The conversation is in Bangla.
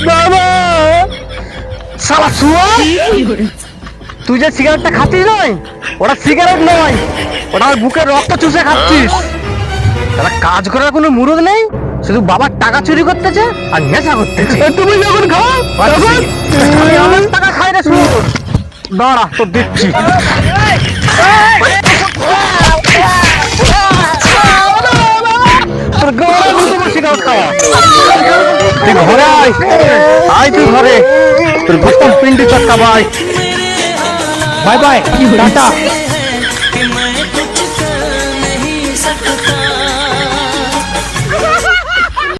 বাবা শালা শুয়া তুই যে সিগারেটটা খাচ্ছিস নয় ওটা সিগারেট নয় ওটা আমার বুকের রক্ত চুষে খাচ্ছিস তারা কাজ করার কোনো মুরুদ নেই শুধু বাবার টাকা চুরি করতেছে আর নেশা করতেছে তুমি যখন খাও তখন আমি আমার টাকা খাই না শুনো দাঁড়া তো দিচ্ছি তোর গলা বুঝতে সিগারেট খাওয়া তুই ঘরে আয় আয় তুই ঘরে তোর গোপন পিন্ডি চটকা ভাই বাই বাই টাটা